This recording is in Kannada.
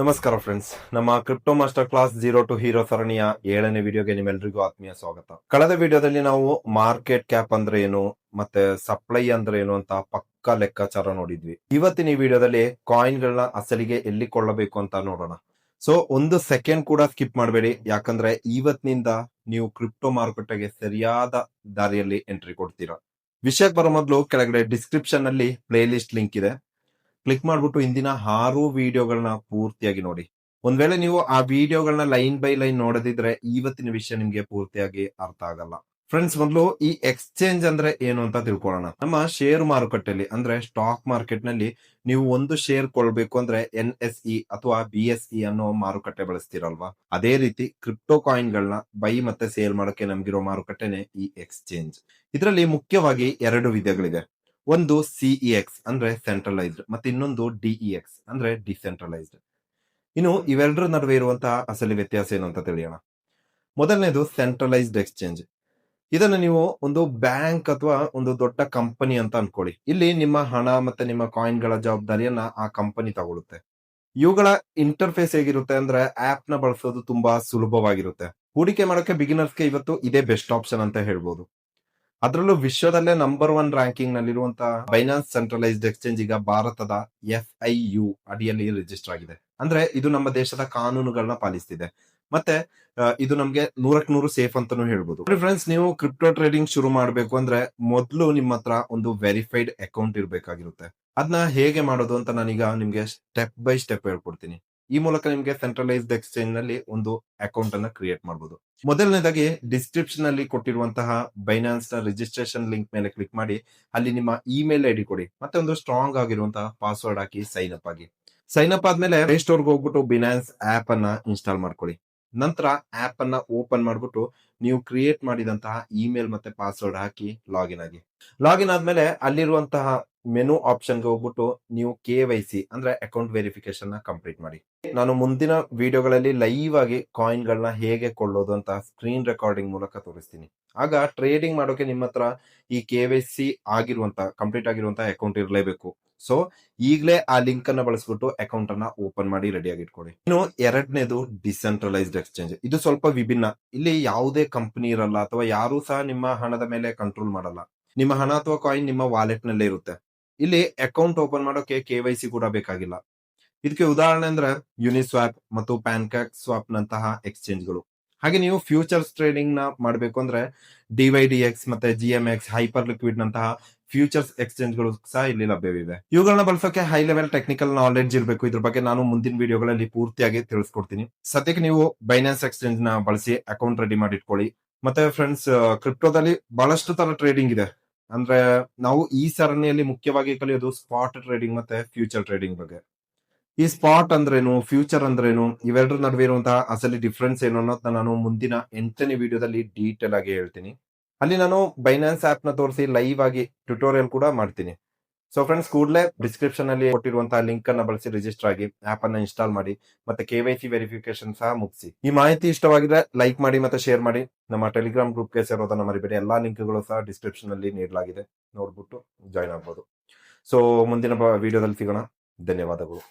ನಮಸ್ಕಾರ ಫ್ರೆಂಡ್ಸ್, ನಮ್ಮ crypto master class zero to hero ಸರಣಿಯ 7ನೇ ವಿಡಿಯೋಗೆ ನಿಮ್ಮೆಲ್ಲರಿಗೂ ಆತ್ಮೀಯ ಸ್ವಾಗತ. ಕಳೆದ ವಿಡಿಯೋದಲ್ಲಿ ನಾವು ಮಾರ್ಕೆಟ್ ಕ್ಯಾಪ್ ಅಂದ್ರೆ ಏನು ಮತ್ತೆ ಸಪ್ಲೈ ಅಂದ್ರೆ ಏನು ಅಂತ ಪಕ್ಕಾ ಲೆಕ್ಕಾಚಾರ ನೋಡಿದ್ವಿ. ಇವತ್ತಿನ ಈ ವಿಡಿಯೋದಲ್ಲಿ ಕಾಯಿನ್ ಗಳನ್ನ ಅಸಲಿಗೆ ಎಲ್ಲಿ ಕೊಳ್ಳಬೇಕು ಅಂತ ನೋಡೋಣ. ಸೊ ಒಂದು ಸೆಕೆಂಡ್ ಕೂಡ ಸ್ಕಿಪ್ ಮಾಡಬೇಡಿ, ಯಾಕಂದ್ರೆ ಇವತ್ತಿನಿಂದ ನೀವು ಕ್ರಿಪ್ಟೋ ಮಾರುಕಟ್ಟೆಗೆ ಸರಿಯಾದ ದಾರಿಯಲ್ಲಿ ಎಂಟ್ರಿ ಕೊಡ್ತೀರಾ. ವಿಷಯಕ್ಕೆ ಬರೋ ಮೊದಲು ಕೆಳಗಡೆ ಡಿಸ್ಕ್ರಿಪ್ಷನ್ ನಲ್ಲಿ ಪ್ಲೇ ಲಿಸ್ಟ್ ಲಿಂಕ್ ಇದೆ, ಕ್ಲಿಕ್ ಮಾಡ್ಬಿಟ್ಟು ಇಂದಿನ 6 ವಿಡಿಯೋಗಳನ್ನ ಪೂರ್ತಿಯಾಗಿ ನೋಡಿ. ಒಂದ್ ವೇಳೆ ನೀವು ಆ ವಿಡಿಯೋಗಳನ್ನ ಲೈನ್ ಬೈ ಲೈನ್ ನೋಡದಿದ್ರೆ ಇವತ್ತಿನ ವಿಷಯ ನಿಮ್ಗೆ ಪೂರ್ತಿಯಾಗಿ ಅರ್ಥ ಆಗಲ್ಲ. ಫ್ರೆಂಡ್ಸ್, ಮೊದಲು ಈ ಎಕ್ಸ್ಚೇಂಜ್ ಅಂದ್ರೆ ಏನು ಅಂತ ತಿಳ್ಕೊಳ್ಳೋಣ. ನಮ್ಮ ಶೇರ್ ಮಾರುಕಟ್ಟೆಯಲ್ಲಿ ಅಂದ್ರೆ ಸ್ಟಾಕ್ ಮಾರ್ಕೆಟ್ ನಲ್ಲಿ ನೀವು ಒಂದು ಶೇರ್ ಕೊಳ್ಬೇಕು ಅಂದ್ರೆ NSE ಅಥವಾ BSE ಅನ್ನೋ ಮಾರುಕಟ್ಟೆ ಬಳಸ್ತೀರಲ್ವಾ, ಅದೇ ರೀತಿ ಕ್ರಿಪ್ಟೋ ಕಾಯಿನ್ ಗಳನ್ನ ಬೈ ಮತ್ತೆ ಸೇಲ್ ಮಾಡೋಕೆ ನಮ್ಗಿರೋ ಮಾರುಕಟ್ಟೆನೆ ಈ ಎಕ್ಸ್ಚೇಂಜ್. ಇದರಲ್ಲಿ ಮುಖ್ಯವಾಗಿ 2 ವಿಧಗಳಿದೆ. ಒಂದು CEX ಅಂದ್ರೆ ಸೆಂಟ್ರಲೈಸ್ಡ್ ಮತ್ತೆ ಇನ್ನೊಂದು DEX ಅಂದ್ರೆ ಡಿಸೆಂಟ್ರಲೈಸ್ಡ್. ಇನ್ನು ಇವೆರಡರ ನಡುವೆ ಇರುವಂತಹ ಅಸಲಿ ವ್ಯತ್ಯಾಸ ಏನು ಅಂತ ತಿಳಿಯೋಣ. ಮೊದಲನೇದು ಸೆಂಟ್ರಲೈಸ್ಡ್ ಎಕ್ಸ್ಚೇಂಜ್. ಇದನ್ನು ನೀವು ಒಂದು ಬ್ಯಾಂಕ್ ಅಥವಾ ಒಂದು ದೊಡ್ಡ ಕಂಪನಿ ಅಂತ ಅನ್ಕೊಳ್ಳಿ. ಇಲ್ಲಿ ನಿಮ್ಮ ಹಣ ಮತ್ತೆ ನಿಮ್ಮ ಕಾಯಿನ್ ಗಳ ಜವಾಬ್ದಾರಿಯನ್ನ ಆ ಕಂಪನಿ ತಗೊಳುತ್ತೆ. ಇವುಗಳ ಇಂಟರ್ಫೇಸ್ ಹೇಗಿರುತ್ತೆ ಅಂದ್ರೆ ಆಪ್ ನ ಬಳಸೋದು ತುಂಬಾ ಸುಲಭವಾಗಿರುತ್ತೆ. ಹೂಡಿಕೆ ಮಾಡೋಕೆ ಬಿಗಿನರ್ಸ್ಗೆ ಇವತ್ತು ಇದೇ ಬೆಸ್ಟ್ ಆಪ್ಷನ್ ಅಂತ ಹೇಳ್ಬೋದು. ಅದರಲ್ಲೂ ವಿಶ್ವದಲ್ಲೇ ನಂಬರ್ 1 ರ್ಯಾಂಕಿಂಗ್ ನಲ್ಲಿರುವಂತಹ ಬೈನಾನ್ಸ್ ಸೆಂಟ್ರಲೈಸ್ಡ್ ಎಕ್ಸ್ಚೇಂಜ್ ಈಗ ಭಾರತದ FIU ಅಡಿಯಲ್ಲಿ ರಿಜಿಸ್ಟರ್ ಆಗಿದೆ. ಅಂದ್ರೆ ಇದು ನಮ್ಮ ದೇಶದ ಕಾನೂನುಗಳನ್ನ ಪಾಲಿಸ್ತಿದೆ. ಮತ್ತೆ ಇದು ನಮ್ಗೆ 100% ಸೇಫ್ ಅಂತಾನೂ ಹೇಳ್ಬೋದು. ಫ್ರೆಂಡ್ಸ್, ನೀವು ಕ್ರಿಪ್ಟೋ ಟ್ರೇಡಿಂಗ್ ಶುರು ಮಾಡಬೇಕು ಅಂದ್ರೆ ಮೊದಲು ನಿಮ್ಮ ಹತ್ರ ಒಂದು ವೆರಿಫೈಡ್ ಅಕೌಂಟ್ ಇರಬೇಕಾಗಿರುತ್ತೆ. ಅದನ್ನ ಹೇಗೆ ಮಾಡೋದು ಅಂತ ನಾನೀಗ ನಿಮ್ಗೆ ಸ್ಟೆಪ್ ಬೈ ಸ್ಟೆಪ್ ಹೇಳ್ಕೊಡ್ತೀನಿ. ಈ ಮೂಲಕ ನಿಮ್ಗೆ ಸೆಂಟ್ರಲೈಸ್ಡ್ ಎಕ್ಸ್ಚೇಂಜ್ ನಲ್ಲಿ ಒಂದು ಅಕೌಂಟ್ ಅನ್ನ ಕ್ರಿಯೇಟ್ ಮಾಡಬಹುದು. ಮೊದಲನೇದಾಗಿ ಡಿಸ್ಕ್ರಿಪ್ಷನ್ ಅಲ್ಲಿ ಕೊಟ್ಟಿರುವಂತಹ ಬೈನಾನ್ಸ್ ನ ರಿಜಿಸ್ಟ್ರೇಷನ್ ಲಿಂಕ್ ಮೇಲೆ ಕ್ಲಿಕ್ ಮಾಡಿ ಅಲ್ಲಿ ನಿಮ್ಮ ಇಮೇಲ್ ಐಡಿ ಕೊಡಿ ಮತ್ತೆ ಒಂದು ಸ್ಟ್ರಾಂಗ್ ಆಗಿರುವಂತಹ ಪಾಸ್ವರ್ಡ್ ಹಾಕಿ ಸೈನ್ ಅಪ್ ಆಗಿ. ಸೈನ್ ಅಪ್ ಆದ್ಮೇಲೆ ಪ್ಲೇ ಸ್ಟೋರ್ಗೆ ಹೋಗ್ಬಿಟ್ಟು ಬಿನಾನ್ಸ್ ಆಪ್ ಅನ್ನ ಇನ್ಸ್ಟಾಲ್ ಮಾಡ್ಕೊಳ್ಳಿ. ನಂತರ ಆಪ್ ಅನ್ನ ಓಪನ್ ಮಾಡ್ಬಿಟ್ಟು ನೀವು ಕ್ರಿಯೇಟ್ ಮಾಡಿದಂತಹ ಇಮೇಲ್ ಮತ್ತೆ ಪಾಸ್ವರ್ಡ್ ಹಾಕಿ ಲಾಗಿನ್ ಆಗಿ. ಲಾಗಿನ್ ಆದ್ಮೇಲೆ ಅಲ್ಲಿರುವಂತಹ ಮೆನು ಆಪ್ಷನ್ ಗೆ ಹೋಗ್ಬಿಟ್ಟು ನೀವು KYC ಅಂದ್ರೆ ಅಕೌಂಟ್ ವೆರಿಫಿಕೇಶನ್ ನ ಕಂಪ್ಲೀಟ್ ಮಾಡಿ. ನಾನು ಮುಂದಿನ ವಿಡಿಯೋಗಳಲ್ಲಿ ಲೈವ್ ಆಗಿ ಕಾಯಿನ್ ಗಳನ್ನ ಹೇಗೆ ಕೊಳ್ಳೋದು ಅಂತ ಸ್ಕ್ರೀನ್ ರೆಕಾರ್ಡಿಂಗ್ ಮೂಲಕ ತೋರಿಸ್ತೀನಿ. ಆಗ ಟ್ರೇಡಿಂಗ್ ಮಾಡೋಕೆ ನಿಮ್ಮ ಹತ್ರ ಈ KYC ಆಗಿರುವಂತ ಕಂಪ್ಲೀಟ್ ಆಗಿರುವಂತ ಅಕೌಂಟ್ ಇರಲೇಬೇಕು. ಸೊ ಈಗಲೇ ಆ ಲಿಂಕ್ ಅನ್ನ ಬಳಸ್ಬಿಟ್ಟು ಅಕೌಂಟ್ ಅನ್ನ ಓಪನ್ ಮಾಡಿ ರೆಡಿ ಆಗಿ ಇಟ್ಕೊಳ್ಳಿ. ಇನ್ನು ಎರಡನೇದು ಡಿಸೆಂಟ್ರಲೈಸ್ಡ್ ಎಕ್ಸ್ಚೇಂಜ್. ಇದು ಸ್ವಲ್ಪ ವಿಭಿನ್ನ. ಇಲ್ಲಿ ಯಾವುದೇ ಕಂಪನಿ ಇರಲ್ಲ ಅಥವಾ ಯಾರು ಸಹ ನಿಮ್ಮ ಹಣದ ಮೇಲೆ ಕಂಟ್ರೋಲ್ ಮಾಡಲ್ಲ. ನಿಮ್ಮ ಹಣ ಅಥವಾ ಕಾಯಿನ್ ನಿಮ್ಮ ವಾಲೆಟ್ ನಲ್ಲೇ ಇರುತ್ತೆ. ಇಲ್ಲಿ ಅಕೌಂಟ್ ಓಪನ್ ಮಾಡೋಕೆ KYC ಕೂಡ ಬೇಕಾಗಿಲ್ಲ. ಇದಕ್ಕೆ ಉದಾಹರಣೆ ಅಂದ್ರೆ ಯುನಿಸ್ವಾಪ್ ಮತ್ತು ಪ್ಯಾನ್ಕ್ಯಾಕ್ ಸ್ವಾಪ್ ನಂತಹ ಎಕ್ಸ್ಚೇಂಜ್ ಗಳು. ಹಾಗೆ ನೀವು ಫ್ಯೂಚರ್ಸ್ ಟ್ರೇಡಿಂಗ್ ನ ಮಾಡಬೇಕು ಅಂದ್ರೆ DYDX ಮತ್ತೆ GMX, ಹೈಪರ್ ಲಿಕ್ವಿಡ್ ನಂತಹ ಫ್ಯೂಚರ್ಸ್ ಎಕ್ಸ್ಚೇಂಜ್ ಗಳು ಸಹ ಇಲ್ಲಿ ಲಭ್ಯವಿವೆ. ಇವುಗಳನ್ನ ಬಳಸೋಕೆ ಹೈ ಲೆವೆಲ್ ಟೆಕ್ನಿಕಲ್ ನಾಲೆಡ್ಜ್ ಇರಬೇಕು. ಇದ್ರ ಬಗ್ಗೆ ನಾನು ಮುಂದಿನ ವಿಡಿಯೋಗಳಲ್ಲಿ ಪೂರ್ತಿಯಾಗಿ ತಿಳಿಸ್ಕೊಡ್ತೀನಿ. ಸದ್ಯಕ್ಕೆ ನೀವು ಬೈನಾನ್ಸ್ ಎಕ್ಸ್ಚೇಂಜ್ ನ ಬಳಸಿ ಅಕೌಂಟ್ ರೆಡಿ ಮಾಡಿ ಇಟ್ಕೊಳ್ಳಿ. ಮತ್ತೆ ಫ್ರೆಂಡ್ಸ್, ಕ್ರಿಪ್ಟೋದಲ್ಲಿ ಬಹಳಷ್ಟು ತರ ಟ್ರೇಡಿಂಗ್ ಇದೆ. ಅಂದ್ರೆ ನಾವು ಈ ಸರಣಿಯಲ್ಲಿ ಮುಖ್ಯವಾಗಿ ಕಲಿಯೋದು ಸ್ಪಾಟ್ ಟ್ರೇಡಿಂಗ್ ಮತ್ತೆ ಫ್ಯೂಚರ್ ಟ್ರೇಡಿಂಗ್ ಬಗ್ಗೆ. ಈ ಸ್ಪಾಟ್ ಅಂದ್ರೇನು, ಫ್ಯೂಚರ್ ಅಂದ್ರೇನು, ಇವೆರಡರ ನಡುವೆ ಇರುವಂತಹ ಅಸಲಿ ಡಿಫ್ರೆನ್ಸ್ ಏನು ಅನ್ನೋದನ್ನ ನಾನು ಮುಂದಿನ 8ನೇ ವಿಡಿಯೋದಲ್ಲಿ ಡೀಟೇಲ್ ಆಗಿ ಹೇಳ್ತೀನಿ. ಅಲ್ಲಿ ನಾನು ಬೈನಾನ್ಸ್ ಆಪ್ ನ ತೋರಿಸಿ ಲೈವ್ ಆಗಿ ಟ್ಯುಟೋರಿಯಲ್ ಕೂಡ ಮಾಡ್ತೀನಿ. ಸೊ ಫ್ರೆಂಡ್ಸ್, ಕೂಡಲೇ ಡಿಸ್ಕ್ರಿಪ್ಷನ್ ಅಲ್ಲಿ ಕೊಟ್ಟಿರುವಂತಹ ಲಿಂಕ್ ಅನ್ನ ಬಳಸಿ ರಿಜಿಸ್ಟರ್ ಆಗಿ ಆಪ್ ಅನ್ನ ಇನ್ಸ್ಟಾಲ್ ಮಾಡಿ ಮತ್ತೆ KYC ವೆರಿಫಿಕೇಶನ್ ಸಹ ಮುಗಿಸಿ. ಈ ಮಾಹಿತಿ ಇಷ್ಟವಾಗಿದ್ರೆ ಲೈಕ್ ಮಾಡಿ ಮತ್ತೆ ಶೇರ್ ಮಾಡಿ. ನಮ್ಮ ಟೆಲಿಗ್ರಾಮ್ ಗ್ರೂಪ್ಗೆ ಸೇರೋದನ್ನ ಮರಿಬೇಡಿ. ಎಲ್ಲಾ ಲಿಂಕ್ಗಳು ಸಹ ಡಿಸ್ಕ್ರಿಪ್ಷನ್ ಅಲ್ಲಿ ನೀಡಲಾಗಿದೆ, ನೋಡ್ಬಿಟ್ಟು ಜಾಯ್ನ್ ಆಗ್ಬೋದು. ಸೊ ಮುಂದಿನ ವಿಡಿಯೋದಲ್ಲಿ ಸಿಗೋಣ. ಧನ್ಯವಾದಗಳು.